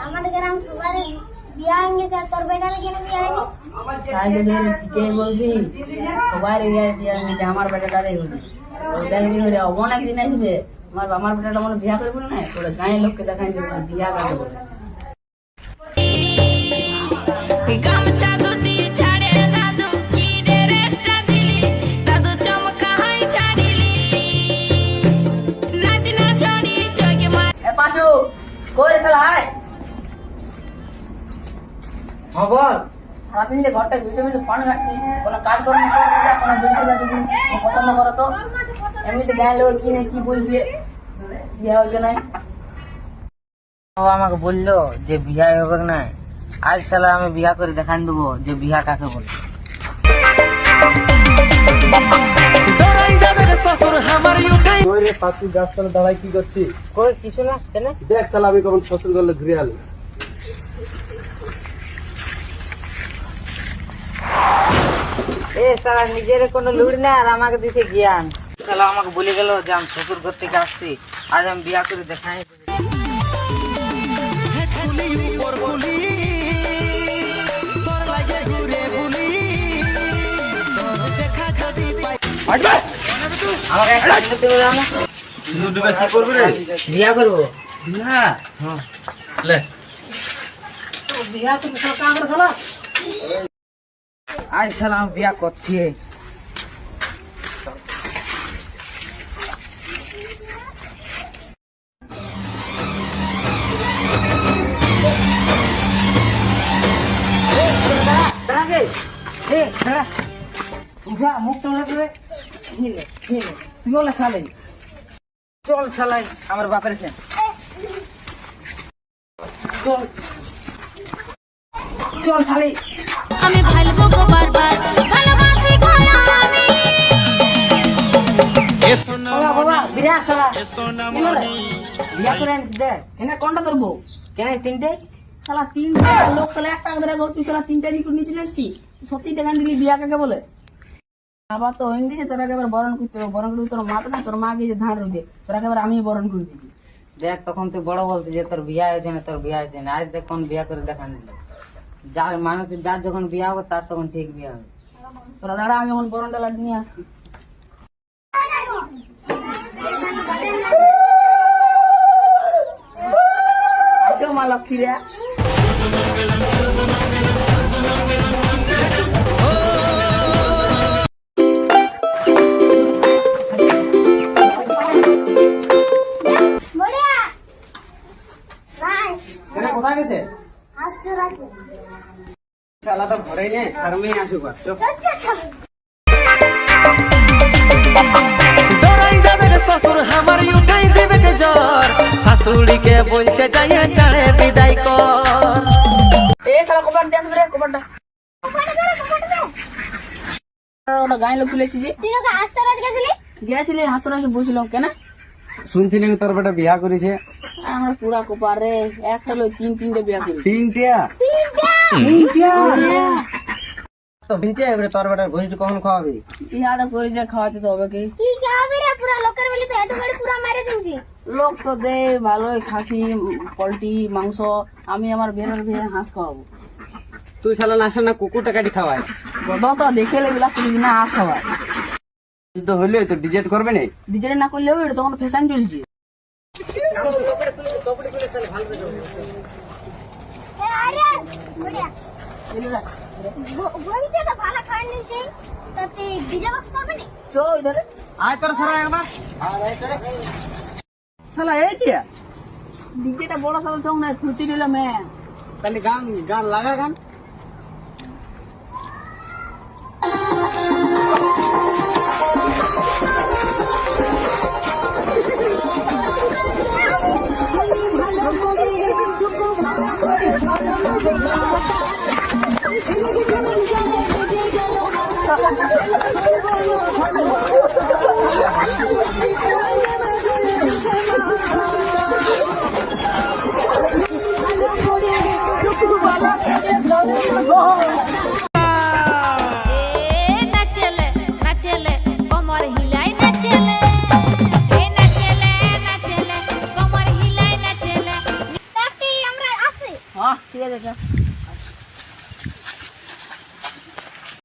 আমাদের গ্রাম সবার বিয়া হয়ে গেছে, তোর বেটার কেন বিয়া হয়নি? তাই তো ঠিকই বলছি, সবার বিয়া হয়েছে, আমার বেটাটারই হয়নি। দেখবি হলে অনেক দিন আসবে, আমার বেটাটা মনে বিয়া করবো না, ওরা গাঁয়ের লোককে দেখাই দেবে বিয়া কাকে বলে। সারাদিন যে ঘরটা ভিজে ভিজে ফোন ঘাটছি, কোনো কাজ কর্ম করবে না, কোনো বিল টিলা যদি পছন্দ করো তো এমনিতে গায়ে লোক কিনে কি বলছে বিয়ে হয়েছে নাই। ও আমাকে বললো যে বিয়া হবে না, আজ সালা আমি বিয়া করে দেখান দেবো যে বিয়া কাকে বলে। গাছতলা দাঁড়াই কি করছি? কই কিছু না, কেন? দেখ সালা আমি কখন শ্বশুর করলে ঘুরে আলো। এ সালা নিজের কোনো লুড়ি না আর আমাকে দিতে জ্ঞান। সালা আমাকে বলে গেল যে আমি শ্বশুর ঘর থেকে আসছি, আজ আমি বিয়া করে দেখাই। আমাকে একটা সিঁদুর দেবে দাও না? সিঁদুর দেবে কি করবি রে? বিয়া করবো। বিয়া? লে বিয়া তো সরকার আমরা সালা আজ সালা আমি বিয়া করছি। মুখ চলে সালাই চল সালাই আমার বাপের খেয়ে চল চল সালাই। আমি ভালবো বারবার ভালোবাসি গো আমি। বিয়া করে আনিস দেখ, এনে কোনটা করবো? কেন তিনটে? শালা তিনটা লোক তাহলে একটা করে ঘর, তুই শালা তিনটা নিয়ে নিয়ে চলে এসছি, সত্যি টাকা দিলি বিয়া কাকে বলে? আবার তো হইন দিয়েছে তোরা একেবারে বরণ করতে হবে, বরণ করবি তোর মা তো না, তোর মা গিয়ে ধান রয়েছে, তোরা একেবারে আমি বরণ করে দিবি। দেখ তখন তুই বড় বলতে যে তোর বিয়া হয়েছে না, তোর বিয়া হয়েছে না, আজ দেখ কোন বিয়া করে দেখা নেই। যার মানুষের যার যখন বিয়া হবে তার তখন ঠিক বিয়া হবে। তোরা দাঁড়া, আমি এখন বরণটা লাড়ি নিয়ে আসছি। আসো মা লক্ষ্মীরা। কোথায় গেছে? আসছো রাখো। শালা তো ঘরেই নেই, ফার্মেই আসুক। শাশুড়িকে বলছে যাইয়া চাড়ে বিদায় কর। এ শালা কপাট দিয়ে আসবে রে, কপাটটা। ওটা গায়ে লোক তুলেছি যে তুই ওকে হাসরাত গেছিলি? গিয়েছিলি হাসর হাসে বসছিলাম কেন? শুনছিলি তোর বেটা বিয়া করেছে? আমার পুরা কোপার রে, একটা লোক তিনটে বিয়া করি। তিনটা? তো ভিনছে এবারে তোর বেটার ভোজ কখন খাওয়াবি? ইয়াদা করে যে খাওয়াতে তো হবে কি? কি খাওয়াবি রে? পুরা লোকের বলি তো এটো করে পুরা মেরে দিছি। লোক তো দে ভালোই, খাসি, পোল্ট্রি, মাংস, আমি আমার বেরোর বিয়ে হাঁস খাওয়াবো। তুই শালা নাসা না কুকুরটা কাটি খাওয়াই? বাবা তো দেখে লেবিলা করি না হাঁস খাওয়া। তো হইলে তো ডিজেট করবে না? ডিজেরে না করলেও এটা তখন ফ্যাশন চলছে। এ আরে বড়িয়া বলতে তো ভালো খাই নিছি, তা তুই ডিজে বক্স করবি নি? চো ইধারে আয় তোর সারা একবার। শালা এই কি? ডিজেটা বড় সাল চং না, ছুটি দিল মে। তাহলে গান গান লাগা গান। হ্যাঁ ঠিক আছে চল।